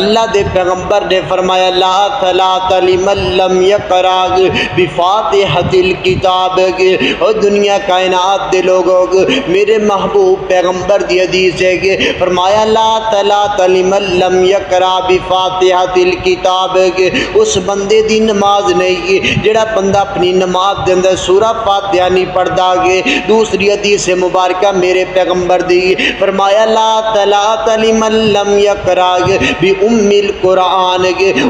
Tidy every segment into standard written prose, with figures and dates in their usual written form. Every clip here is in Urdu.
اللہ دے پیغمبر نے فرمایا لا صلاۃ لمن لم یقرأ بفاتحۃ الکتاب۔ اور دنیا کائنات دے لوگوں میرے محبوب پیغمبر دی حدیث ہے کہ فرمایا لا صلاۃ لمن لم یقرأ بفاتحۃ الکتاب، اس بندے دی نماز نہیں جڑا بندہ اپنی نماز دے اندر سورہ فاتحہ نہیں پڑھدا گے۔ دوسری حدیث مبارکہ میرے پیغمبر دی فرمایا لا صلاۃ لمن لم یقرأ بأم القرآن،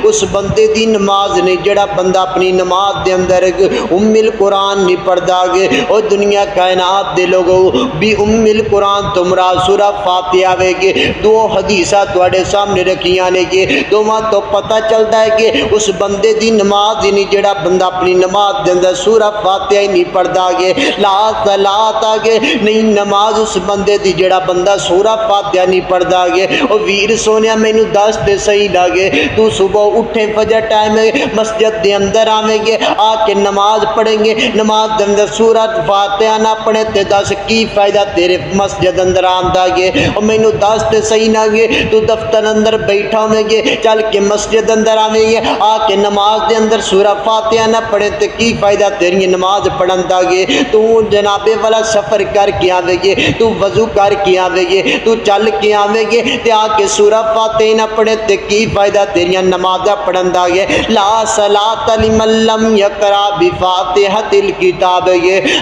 اس بندے دی نماز نہیں جڑا بندہ اپنی نماز دے اندر ام القرآن نہیں پڑھدا گے۔ اور دنیا کائنات دے لوگوں بھی ام القرآن تو مراد سورہ فاتحہ وے گے۔ دو حدیثاں تواڈے سامنے رکھیاں نے کہ دوواں تو پتہ چلتا ہے کہ اس بندے دی نماز ہی نہیں جڑا بندہ اپنی نماز دے اندر سورہ فاتحہ ہی نہیں پڑھدا گے۔ لا صلاۃ آگے نہیں نماز اس بندے دی جڑا بندہ سورہ فاتحہ نہیں پڑھدا گے۔ او ویر سونیا مینوں دس تے صحیح لگے تو صبح اٹھے فجر ٹائم مسجد دے اندر آویں گے آ کے نماز پڑھیں گے، نماز دے اندر سورہ فاتحہ نہ پڑھے تے دس کی فائدہ تیرے مسجد اندر آندا گے۔ او مینوں دس تے صحیح نہ گے تو دفتر اندر بیٹھا ہویں گے چل کے مسجد اندر آویں گے آ کے نماز دے اندر سورہ فاتحہ نہ پڑھے تے کی فائدہ تیری نماز پڑھن دا گے۔ تو جنابے والا سفر کر کے آویں گے، تو وضو کر کے آویں گے، تو چل کے آویں گے تے آ کے سورہ فاتحہ نہ پڑھے تے کی فائدہ تیری نماز پڑھن دا گے۔ لا صلاۃ لمن لم یقرأ بفاتحۃ الکتاب،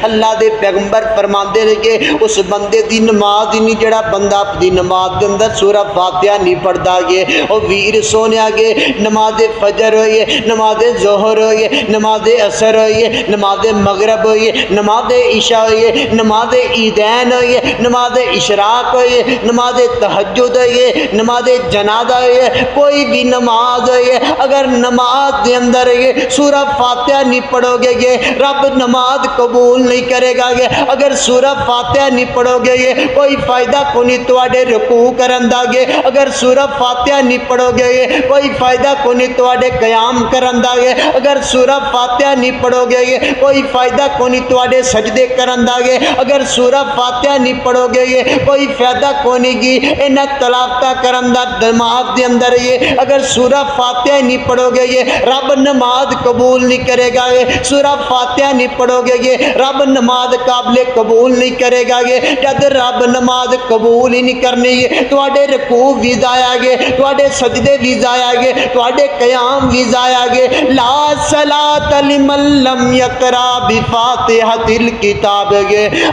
اللہ دے پیغمبر فرماندے نے کہ اس بندے دی نماز ہی نہیں جڑا بندہ اپنی نماز دے اندر سورہ فاتحہ نہیں پڑھدا گے۔ او ویر سونیا گے نماز فجر ہوئے، نماز ظہر ہوئے، نماز عصر ہوئے، نماز مغرب ہوئے، نماز عشاء ہوئے، نماز عیدین ہوئے، نماز اشراق ہوئے، نماز تہجد ہوئے، نماز جنازہ ہوئے، کوئی بھی نماز ہوئے اگر نماز دے اندر سورہ فاتحہ نہیں پڑھو گے رب نماز قبول نہیں کرے گا گے۔ اگر سورہ فاتحہ نہیں پڑھو گے کوئی فائدہ کو نہیں تواڈے رکوع کرن دا گے۔ اگر سورہ فاتحہ نہیں پڑھو گے کوئی فائدہ کو نہیں تواڈے قیام کرن دا گے۔ اگر سورہ فاتحہ نہیں پڑھو گے کوئی فائدہ کو نہیں تواڈے سجدے کرن دا گے۔ اگر سورہ فاتحہ نہیں پڑھو گے کوئی فائدہ کو نہیں گی انہاں تلاوتاں کرن دا نماز دے اندر اگر سورہ فاتحہ نہیں پڑھو گے رب نماز قبول نہیں کرے گا۔ سورہ فاتحہ نہیں پڑھو گے رب نماز قابل قبول نہیں کرے گا۔ جد رب نماز قبول ہی نہیں کرنی تواڈے رکوع بھی ضائع گے، تواڈے سجدے بھی ضائع گے، تواڈے قیام بھی ضائع گے۔ لا صلاۃ لمن لم یقرأ بفاتحۃ الکتاب،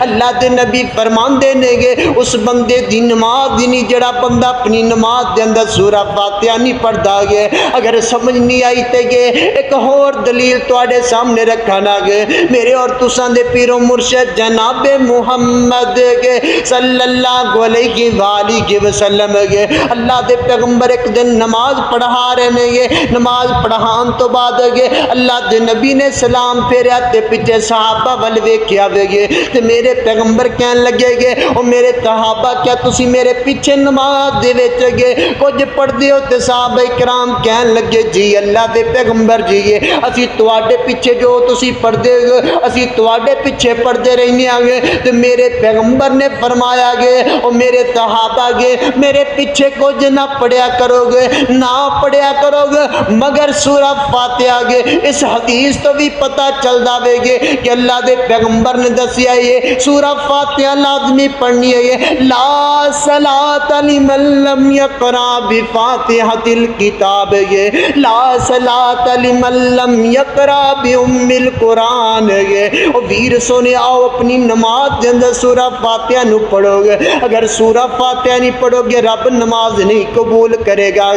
اللہ دے نبی فرماندے نے اس بندے دی نماز دی نہیں جڑا بندہ اپنی نماز دے اندر سورہ فاتحہ نہیں پڑھدا گے۔ اگر سمجھ نہیں آئی تے ایک اور دلیل تواڈے سامنے رکھنا گے میرے اور تساں دے پیر و مرشد جناب محمد صلی اللہ علیہ وآلہ وسلم اللہ دے پیغمبر ایک دن نماز پڑھا رہے ہیں۔ نماز پڑھان تو بعد اللہ دے نبی نے سلام پھیریا تے پیچھے صحابہ ول ویکھیا تے میرے پیغمبر کہن لگے او میرے صحابہ کیا تسی میرے پیچھے نماز دے وچ کچھ پڑھدے ہو؟ تے صحابہ کرام کہن لگے جی اللہ دے پیغمبر جی اسی تواڈے پیچھے جو تسی پڑھدے اسی تواڈے پیچھے پڑھدے رہنے آگے۔ تے میرے پیغمبر نے فرمایا او میرے صحابہ میرے پیچھے کچھ نہ پڑھیا کرو گے، نہ پڑھیا کرو گے مگر سورہ فاتحہ اس حدیث تو بھی پتہ چل جاوے گے کہ اللہ دے پیغمبر نے دسیا سورہ فاتحہ لازمی پڑھنی ہے۔ لا صلاۃ لمن لم یقرأ بفاتحۃ الکتاب، لا صلاۃ لمن لم یقرأ بأم القرآن۔ او ویر سونے آؤ اپنی نماز دے اندر سورہ فاتحہ نو پڑھو گے، اگر سورہ فاتحہ نہیں پڑھو گے رب نماز نہیں قبول کرے گا۔